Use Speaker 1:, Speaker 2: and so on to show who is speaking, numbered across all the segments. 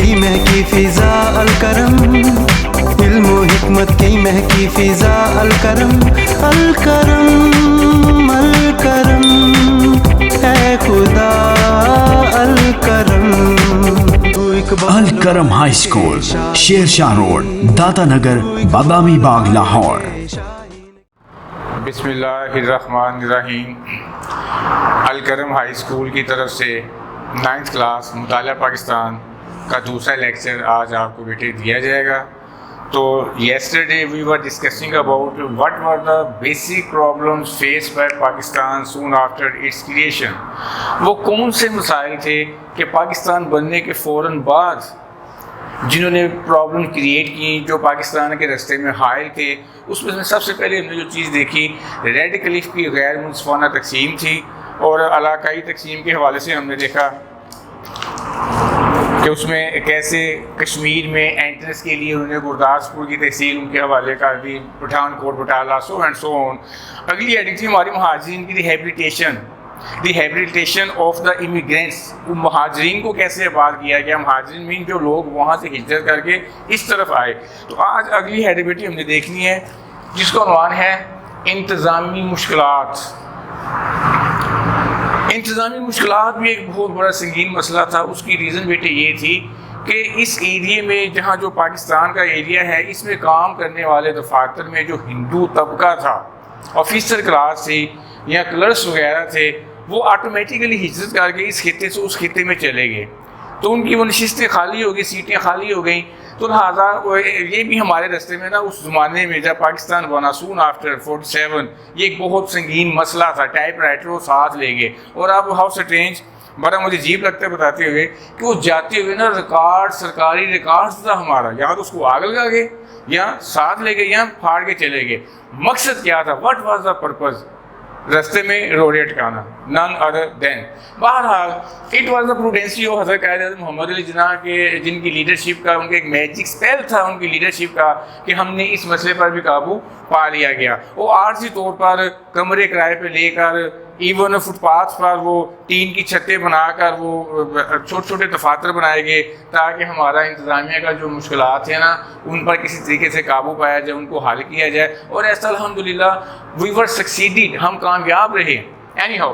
Speaker 1: की महकी फिजा अलकरम, इल्म व हिकमत की महकी फिजा अलकरम, अलकरम अलकरम है खुदा अलकरम।
Speaker 2: Alkaram high school, Shershah road, Data Nagar, Badami Bagh, Lahore.
Speaker 3: बिस्मिल्लाहिर्रहमानिर्रहीम। अलकरम हाई स्कूल की तरफ से 9th क्लास मुताला पाकिस्तान का दूसरा लेक्चर आज आपको बेटे दिया जाएगा। तो yesterday we were discussing about what were the basic problems faced by Pakistan soon after its creation. वो कौन से मसाइल थे कि पाकिस्तान बनने के फ़ौरन बाद जिन्होंने प्रॉब्लम क्रिएट की, जो पाकिस्तान के रास्ते में हाइल थे। उसमें सबसे पहले हमने जो चीज़ देखी रेड क्लिफ की गैर मुनसिफाना तकसीम थी, और इलाकाई तकसीम के हवाले से हमने देखा कि उसमें कैसे कश्मीर में एंट्रेंस के लिए उन्होंने गुरदासपुर की तहसील उनके हवाले कर दी, Pathankot, Batala, so and so on. अगली हेडिंग थी हमारी महाजरीन की रिहेबिलिटेशन ऑफ द इमिग्रेंट्स। महाजरीन को कैसे आबाद किया गया, महाजरीन मीन जो लोग वहाँ से हिजरत करके इस तरफ आए। तो आज अगली हेडिंग बेटी हमने देखनी है जिसका उन्वान है इंतज़ामी मुश्किलात। इंतज़ामी मुश्किलात भी एक बहुत बड़ा संगीन मसला था। उसकी रीज़न बेटे ये थी कि इस एरिए में जहाँ जो पाकिस्तान का एरिया है, इसमें काम करने वाले दफातर में जो हिंदू तबका था, ऑफिसर क्लास थी या क्लर्क्स वगैरह थे, वो ऑटोमेटिकली हिजरत करके इस खिते से उस खिते में चले गए। तो उनकी वो नशिस्तें खाली हो गई, सीटें खाली हो गई। तो लिहाजा ये भी हमारे रास्ते में ना उस ज़माने में जब पाकिस्तान बना सून आफ्टर 47, ये एक बहुत संगीन मसला था। टाइप राइटर वो साथ ले गए। और अब हाउ स्ट्रेंज, बड़ा मुझे अजीब लगता है बताते हुए कि वो जाते हुए ना रिकॉर्ड, सरकारी रिकॉर्ड था हमारा, या तो उसको आग लगा गए या साथ ले गए या फाड़ के चले गए। मकसद क्या था, व्हाट वाज द पर्पज़ रास्ते में रोड़े अटकाना, नन अदर देन। बहरहाल इट वाज द प्रूडेंसी ऑफ हज़रत कायद मोहम्मद अली जिन्नाह के, जिनकी लीडरशिप का, उनका एक मैजिक स्पेल था उनकी लीडरशिप का, कि हमने इस मसले पर भी काबू पा लिया गया। वो आर्जी तौर पर कमरे किराए पे लेकर, इवन फुटपाथ पर वो टीन की छतें बनाकर वो छोटे छोटे दफातर बनाए गए ताकि हमारा इंतज़ामिया का जो मुश्किलात हैं ना, उन पर किसी तरीके से काबू पाया जाए, उनको हल किया जाए। और ऐसा अल्हम्दुलिल्लाह वी वर सक्सीडेड, हम कामयाब रहे। एनी हाउ,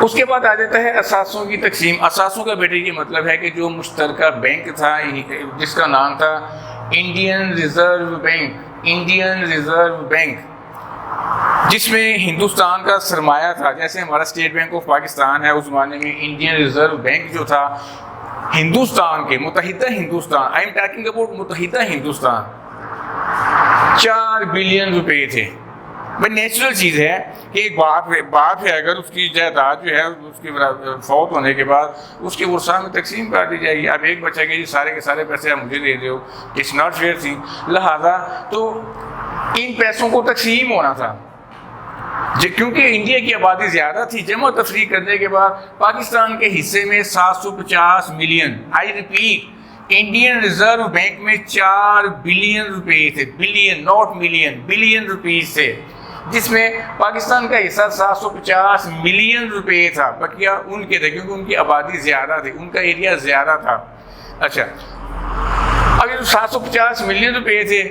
Speaker 3: उसके बाद आ जाता है असासों की तकसीम। असासों का बेटे ये मतलब है कि जो मुश्तरका बैंक था जिसका नाम था Indian reserve bank, Indian reserve bank, जिसमें हिंदुस्तान का सरमाया था। जैसे हमारा स्टेट बैंक ऑफ पाकिस्तान है, उस ज़माने में इंडियन रिज़र्व बैंक जो था हिंदुस्तान के, मुत्तहिदा Hindustan, I am talking about मुत्तहिदा हिंदुस्तान, 4 बिलियन रुपए थे। भाई नेचुरल चीज़ है कि एक बाप है, अगर उसकी जायदाद जो है उसके फौत होने के बाद उसके वर्सा में तकसीम कर दी जाएगी। अब एक बच्चा के सारे के सारे पैसे आप मुझे दे दो, इट्स नॉट फेयर थिंग। लिहाजा तो इन पैसों को तकसीम होना था, क्योंकि इंडिया की आबादी ज़्यादा थी। जमा तफरीक करने के बाद पाकिस्तान के हिस्से में 750 million, I repeat, Indian reserve bank में 4 बिलियन रुपए थे, billion not million, billion rupees थे, जिसमें पाकिस्तान का हिस्सा 750 मिलियन रुपए था। बकिया उनके थे क्योंकि उनकी आबादी ज़्यादा थी, उनका एरिया ज़्यादा था। अच्छा, अब ये 750 मिलियन रुपए थे,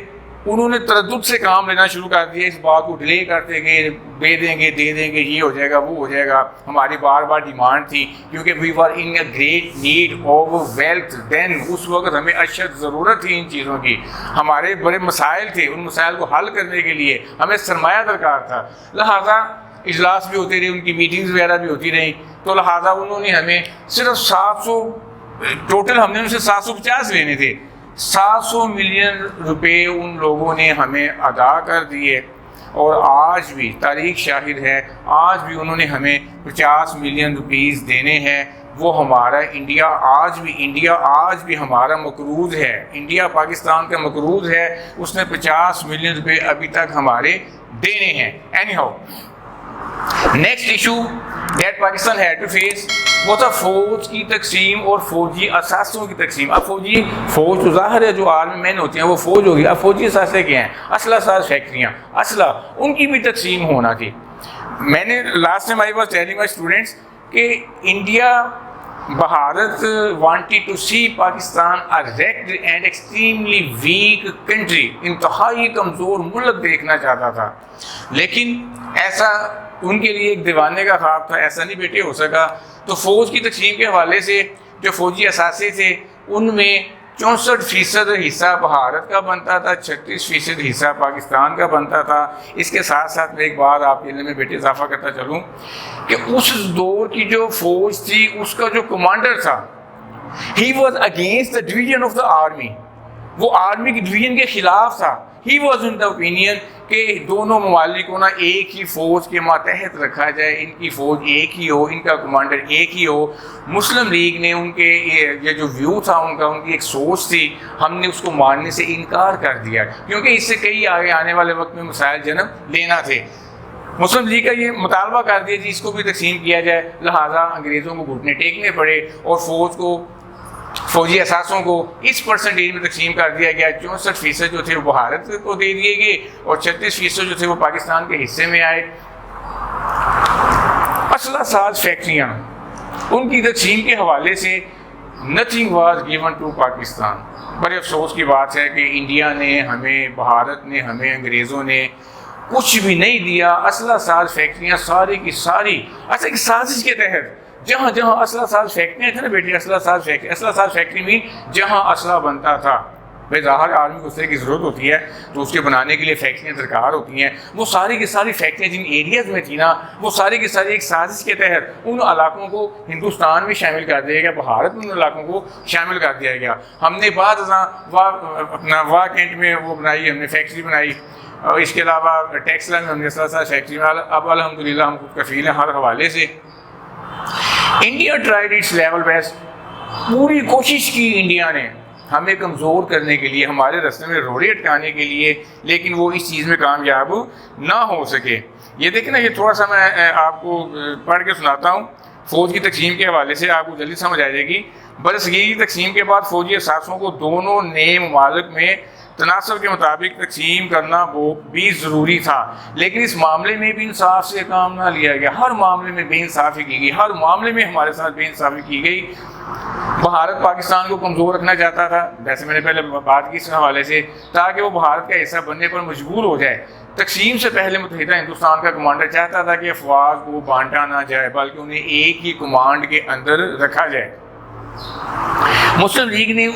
Speaker 3: उन्होंने तरद्दुद से काम लेना शुरू कर दिया। इस बात को डिले करते गए, दे देंगे दे देंगे, ये हो जाएगा वो हो जाएगा। हमारी बार बार डिमांड थी क्योंकि we were in a great need of wealth then, उस वक्त हमें अशद ज़रूरत थी इन चीज़ों की। हमारे बड़े मसाइल थे, उन मसाइल को हल करने के लिए हमें सरमाया दरकार था। लिहाजा इजलास भी होते रहे, उनकी मीटिंग्स वगैरह भी होती रही। तो लिहाजा उन्होंने हमें सिर्फ 700, टोटल हमने उनसे 750 लेने थे, 700 मिलियन रुपए उन लोगों ने हमें अदा कर दिए। और आज भी तारीख शाहिद है, आज भी उन्होंने हमें 50 मिलियन रुपीज़ देने हैं। वो हमारा इंडिया आज भी हमारा मकरूज़ है, इंडिया पाकिस्तान का मकरूज़ है। उसने 50 मिलियन रुपए अभी तक हमारे देने हैं। Anyhow, next issue that Pakistan had to face वो था फौज की तकसीम और फौजी असासों की तकसीम। अब फौज तो ज़ाहिर है जो आर्मी मैन होते हैं वो फौज होगी। अब फौजी असासे क्या हैं? असला साज फैक्ट्रियाँ, असला, उनकी भी तकसीम होना थी। मैंने last time I was telling my students कि India Bharat wanted to see Pakistan a wrecked and extremely weak country, इंतहाई कमज़ोर मुल्क देखना चाहता था। लेकिन ऐसा उनके लिए एक दीवाने का ख्वाब था, ऐसा नहीं बेटे हो सका। तो फ़ौज की तकसीम के हवाले से जो फ़ौजी असासे थे उनमें 64% हिस्सा भारत का बनता था, 36% हिस्सा पाकिस्तान का बनता था। इसके साथ साथ मैं एक बात आपके लिए में बेटे इजाफा करता चलूँ कि उस दौर की जो फौज थी उसका जो कमांडर था, he was against the division of the army, वो आर्मी की डिवीजन के खिलाफ था। He was in the opinion कि दोनों ममालिक को ना एक ही फ़ौज के मातहत रखा जाए, इनकी फ़ौज एक ही हो, इनका कमांडर एक ही हो। मुस्लिम लीग ने उनके ये जो व्यू था उनका, उनकी एक सोच थी, हमने उसको मानने से इनकार कर दिया क्योंकि इससे कई आगे आने वाले वक्त में मसाइल जन्म लेना थे। मुस्लिम लीग का ये मुतालबा कर दिया जी इसको भी तकसीम किया जाए, लिहाजा अंग्रेज़ों को घुटने टेकने पड़े और फ़ौज को, फौजी असासों को इस परसेंटेज में तकसीम कर दिया गया। 64% जो थे वो भारत को दे दिए गए और 36% जो थे वो पाकिस्तान के हिस्से में आए। असला साज फैक्ट्रियाँ, उनकी तकसीम के हवाले से nothing was given to Pakistan. बड़े अफसोस की बात है कि इंडिया ने हमें, भारत ने हमें, अंग्रेज़ों ने कुछ भी नहीं दिया। असला साज फैक्ट्रियाँ सारी की सारी अच्छा एक साजिश के तहत, जहाँ जहाँ असला साज फैक्ट्रियाँ थी ना बेटी, असला साज फैक्ट्री में जहाँ असला बनता था, भाई ज़ाहिर आर्मी को उस तरह की ज़रूरत होती है तो उसके बनाने के लिए फैक्ट्रियाँ दरकार होती हैं। वो सारी की सारी फैक्ट्रियाँ जिन एरियाज़ में थी ना, वो सारी की सारी एक साजिश के तहत उन इलाकों को हिंदुस्तान में शामिल कर दिया गया, भारत में उन इलाकों को शामिल कर दिया गया। हमने बाद अपना वाह कैंट में वो बनाई, हमने फैक्ट्री बनाई, और इसके अलावा टेक्सला में हमने असला साज फैक्ट्री में, अब अल्हम्दुलिल्लाह हम खुद कफ़ील हैं हर हवाले से। India tried it's level best, पूरी कोशिश की इंडिया ने हमें कमज़ोर करने के लिए, हमारे रास्ते में रोड़े अटकाने के लिए, लेकिन वो इस चीज़ में कामयाब ना हो सके। ये देखें ना, ये थोड़ा सा मैं आपको पढ़ के सुनाता हूँ फ़ौज की तकसीम के हवाले से, आपको जल्दी समझ आ जाएगी। बरसगीरी की तकसीम के बाद फ़ौजी असासों को दोनों नए ममालिक में तनासब के मुताबिक तकसीम करना वो भी ज़रूरी था, लेकिन इस मामले में भी इंसाफ से काम ना लिया गया। हर मामले में बेइंसाफ़ी की गई, हर मामले में हमारे साथ बेइंसाफ़ी की गई। भारत पाकिस्तान को कमज़ोर रखना चाहता था, जैसे मैंने पहले बात की इस हवाले से, ताकि वो भारत का हिस्सा बनने पर मजबूर हो जाए। तकसीम से पहले मुत्तहिदा हिंदुस्तान का कमांडर चाहता था कि अफवाज को बांटा ना जाए, बल्कि उन्हें एक ही कमांड के अंदर रखा जाए। मुस्लिम लीग ने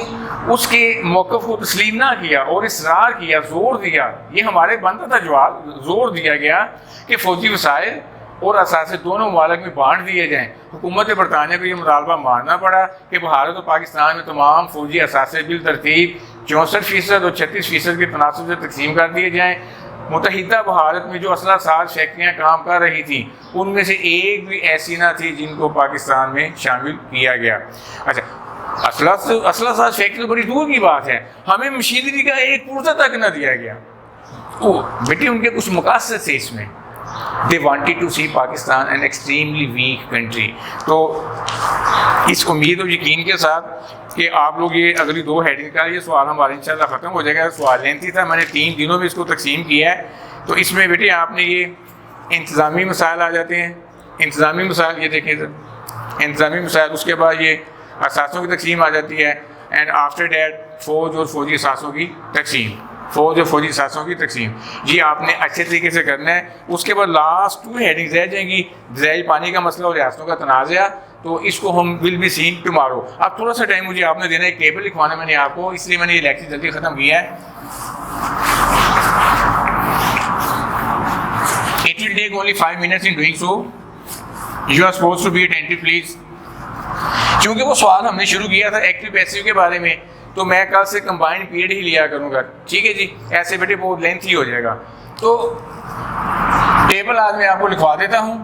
Speaker 3: उसके मौक़िफ़ को तस्लीम ना किया और इसरार किया, जोर दिया, ये हमारे बनता था जवाब, जोर दिया गया कि फ़ौजी वसाइल और असासे दोनों ममालिक में बांट दिए जाएँ। हुकूमत बरतानिया को ये मुतालबा मानना पड़ा कि भारत और पाकिस्तान में तमाम फ़ौजी असासे बिल तरतीब 64% और 36% के तनासब से तकसीम कर दिए जाएँ। मुत्तहिदा भारत में जो असला साज फैक्ट्रियाँ काम कर रही थी, उनमें से एक भी ऐसी ना थी जिनको पाकिस्तान में शामिल किया गया। अच्छा, असला साज फैक्ट्री बड़ी दूर की बात है, हमें मशीनरी का एक पुर्जा तक न दिया गया। ओ बेटे, उनके कुछ मकासद थे इसमें। They wanted to see Pakistan an extremely weak country. तो इस उम्मीद और यकीन के साथ कि आप लोग ये अगली 2 हेडिंग का ये सवाल हमारा इंशाल्लाह ख़त्म हो जाएगा। सवाल लेंथी था, मैंने 3 दिनों में इसको तकसीम किया है। तो इसमें बेटे आपने ये इंतज़ामी मसाइल आ जाते हैं, इंतज़ामी मसाइल ये देखें सर, इंतज़ामी मसाइल, उसके बाद ये असासों की तकसीम आ जाती है, एंड आफ्टर डैट फ़ौज और फौजी असासों की तकसीम, फ़ौज और फौजी असासों की तकसीम। ये आपने अच्छे तरीके से करना है। उसके बाद लास्ट 2 हेडिंग्स रह जाएंगी, दरियाई पानी का मसला और रियासतों का तनाज़ा, तो इसको हम विल बी सीन टुमारो। अब थोड़ा सा टाइम मुझे आपने देना है, एक टेबल लिखवाना मैंने आपको, इसलिए मैंने ये लेक्चर जल्दी ख़त्म किया है। It will take only 5 minutes in doing so. You are supposed to be attentive, please. क्योंकि वो सवाल हमने शुरू किया था एक्टिव पैसिव के बारे में, तो मैं कल से कंबाइंड पीरियड ही लिया करूँगा, ठीक है जी। ऐसे बेटे बहुत लेंथी हो जाएगा। तो टेबल आज मैं आपको लिखवा देता हूँ।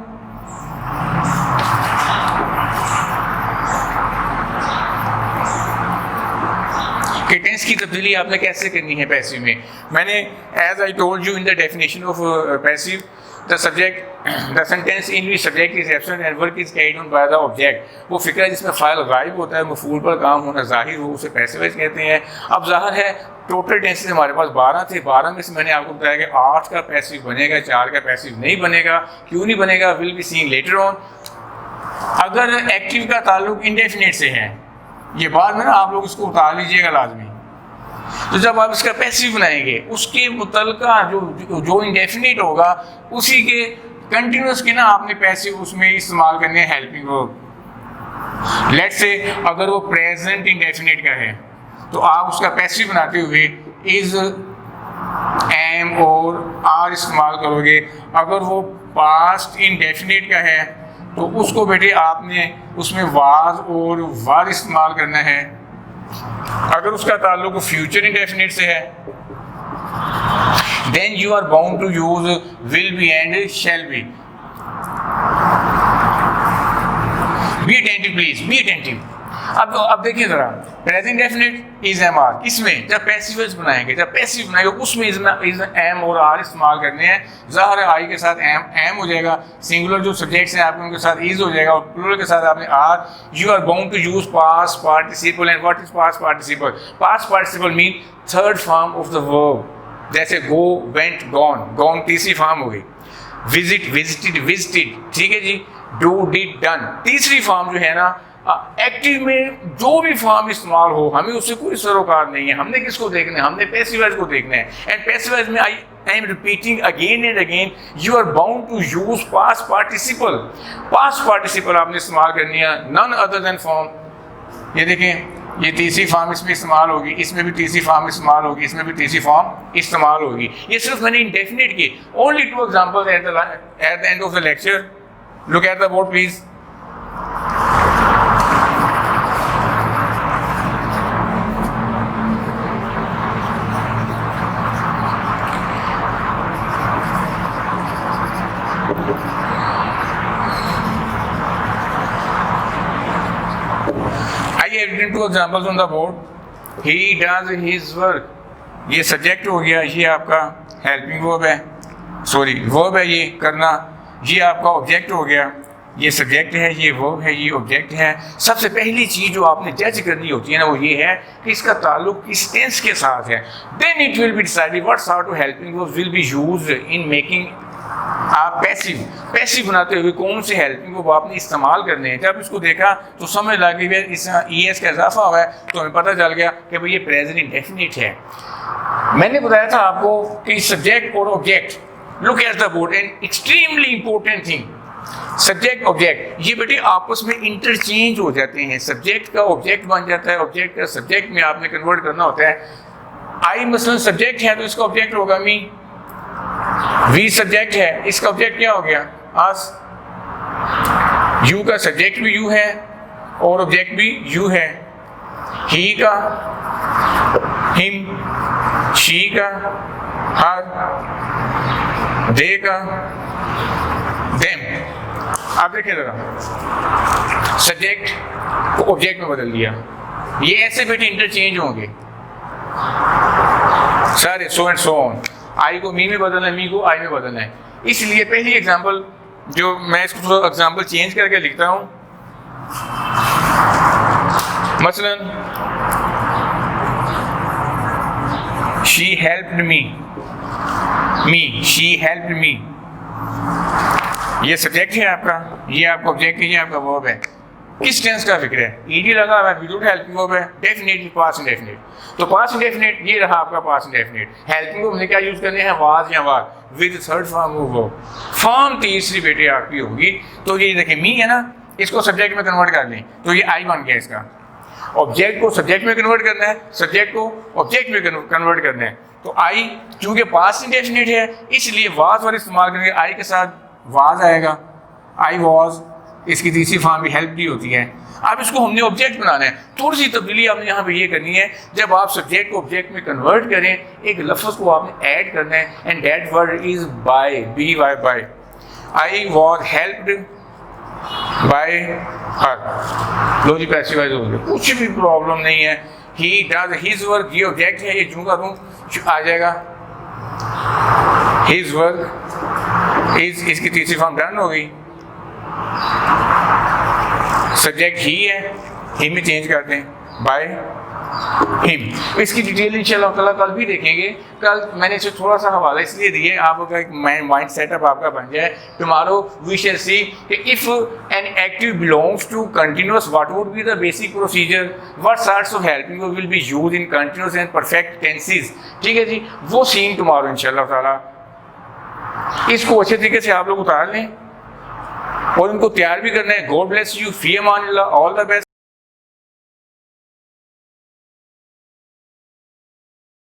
Speaker 3: कि टेंस की तब्दीली आपने कैसे करनी है पैसिव में। मैंने as I told you in the definition of passive, the subject the sentence in which subject is absent and work is carried on by the object. वो फिक्र है जिसमें फ़ाइल गायब होता है, मफूल पर काम होना ज़ाहिर हो, उसे पैसिव कहते हैं। अब ज़ाहिर है टोटल टेंसेस हमारे पास 12 थे, 12 में से मैंने आपको बताया कि 8 का पैसिव बनेगा, 4 का पैसिव नहीं बनेगा। क्यों नहीं बनेगा, will be seen later on. अगर एक्टिव का ताल्लुक इंडेफिनिट से है, ये बाद में ना आप लोग इसको उतार लीजिएगा लाजमी, तो जब आप इसका पैसिव बनाएंगे उसके मुतलका जो इंडेफिनिट होगा उसी के कंटिन्यूस के ना आपने पैसिव उसमें इस्तेमाल करने हैं हेल्पिंग वर्ब। लेट्स से अगर वो प्रेजेंट इंडेफिनिट का है तो आप उसका पैसिव बनाते हुए इज, एम और आर इस्तेमाल करोगे। अगर वो पास्ट इंडेफिनिट का है तो उसको बेटे आपने उसमें वाज और वर इस्तेमाल करना है। अगर उसका ताल्लुक फ्यूचर इंडेफिनिट से है then you are bound to use will be and shall be. Attentive please, be attentive. अब देखिए जरा, present definite is am are, इसमें जब पैसिव बनाएंगे, जब पैसिव बनाएंगे उसमें इज एम और आर इस्तेमाल करने हैं। ज़ाहिर है आई के साथ एम हो जाएगा, सिंगुलर जो सब्जेक्ट्स हैं आपके उनके साथ इज हो जाएगा और प्लूरल के साथ आपने are. You are bound to use past participle. And what is past participle? Past participle mean third form of the verb, जैसे गो, वेंट, गॉन। गॉन तीसरी फॉर्म हो गई। विजिट, विजिटेड, विजिटेड, ठीक है जी। डू, डिड, डन तीसरी form जो है ना। एक्टिव में जो भी फॉर्म इस्तेमाल हो हमें उससे कोई सरोकार नहीं है। हमने किसको देखना है? हमने पैसिवाइज को देखना है। एंड पैसिवाइज में I am repeating again and again, you are bound to use past participle. Past participle आपने इस्तेमाल करनी है, नन अदर देन फॉर्म। ये देखें, ये तीसरी फॉर्म इसमें इस्तेमाल होगी, इसमें भी तीसरी फॉर्म इस्तेमाल होगी, इसमें भी तीसरी फॉर्म इस्तेमाल होगी। ये सिर्फ मैंने इंडेफिनिट की only 2 examples at the end of the lecture. Look at the board please. written 2 examples on the board. He does his work. ये सब्जेक्ट हो गया, ये आपका हेल्पिंग वर्ब है, सॉरी वर्ब है ये करना। ये आपका ऑब्जेक्ट हो गया, ये सब्जेक्ट है, ये वर्ब है, ये ऑब्जेक्ट है। सबसे पहली चीज़ जो आपने जज करनी होती है ना वो ये है कि इसका ताल्लुक किस टेंस के साथ है। Then it will be decided what sort of helping verb will be used in making आप पैसिव बनाते हुए कौन से हेल्पिंग वर्ब आपने इस्तेमाल करने हैं। जब इसको देखा तो समझ लगा कि इस ES का इजाफा हुआ है तो हमें पता चल गया कि भाई ये प्रेजेंट इंडेफिनिट है। मैंने बताया था आपको कि सब्जेक्ट और object, look at the board, and extremely important thing, subject object ये बेटे आपस में इंटरचेंज हो जाते हैं। सब्जेक्ट का ऑब्जेक्ट बन जाता है, ऑब्जेक्ट का सब्जेक्ट में आपने कन्वर्ट करना होता है। आई मसलन सब्जेक्ट है तो इसका ऑब्जेक्ट होगा मी। वी सब्जेक्ट है, इसका ऑब्जेक्ट क्या हो गया? अस। यू का सब्जेक्ट भी यू है और ऑब्जेक्ट भी यू है। ही का हिम, शी का हर, दे का देम। आप देखिए जरा, सब्जेक्ट को ऑब्जेक्ट में बदल दिया। ये ऐसे बेटे इंटरचेंज होंगे सारे, सो एंड सो ऑन। आई को मी में बदलना है, मी को आई में बदलना है। इसलिए पहली एग्जांपल जो मैं इसको एग्जांपल चेंज करके लिखता हूं, मसलन she helped me, she helped me. ये सब्जेक्ट है आपका, ये आपका ऑब्जेक्ट है, ये आपका वर्ब है। किस टेंस का फिक्र है? ईडी लगा हुआ है, विदाउट हेल्पिंग वर्ब है, डेफिनेटली पास्ट इंडेफिनिट। तो पास्ट इंडेफिनिट ये रहा आपका पास्ट इंडेफिनिट। हेल्पिंग वर्ब ने क्या यूज करने हैं? वाज या वार with third form of verb. Form तीसरी बेटे आपकी होगी। तो ये देखिए मी है ना, इसको सब्जेक्ट में कन्वर्ट कर लें तो ये आई बन गया। इसका ऑब्जेक्ट को सब्जेक्ट में कन्वर्ट करना है, सब्जेक्ट को ऑब्जेक्ट में कन्वर्ट करना है। तो आई चूंकि पास्ट इंडेफिनिट है इसलिए वाज वार इस्तेमाल करेंगे, आई के साथ वाज आएगा, आई वाज। इसकी तीसरी फॉर्म भी हेल्प भी होती है। अब इसको हमने ऑब्जेक्ट बनाना है। थोड़ी सी तब्दीली आपने यहाँ पे ये करनी है, जब आप सब्जेक्ट को ऑब्जेक्ट में कन्वर्ट करें एक लफ्ज़ को आपने ऐड करना है, and that word is by, B Y by. I was helped by her. लो जी पैसिवाइज हो गया, कुछ भी प्रॉब्लम नहीं है। ही डज हिज वर्क, ये ऑब्जेक्ट है, ये जूँ का रूम आ जाएगा। हिज वर्क इज, इसकी तीसरी फॉर्म डन हो गई। सब्जेक्ट ही है, ही में चेंज करते हैं। By him. इसकी डिटेल इंशाल्लाह ताला कल भी देखेंगे। कल मैंने इसे थोड़ा सा हवाला इसलिए दिए आपका एक माइंड सेटअप आपका बन जाए। टुमारो वी शैल सी कि if an active belongs to continuous what would be the basic procedure, what sorts of helping will be used in continuous and perfect tenses. ठीक है जी, वो सीन टुमारो इंशाल्लाह ताला इसको अच्छे तरीके से आप लोग उतार लें और उनको तैयार भी करना है। God bless you, fee Aman Allah, all the best.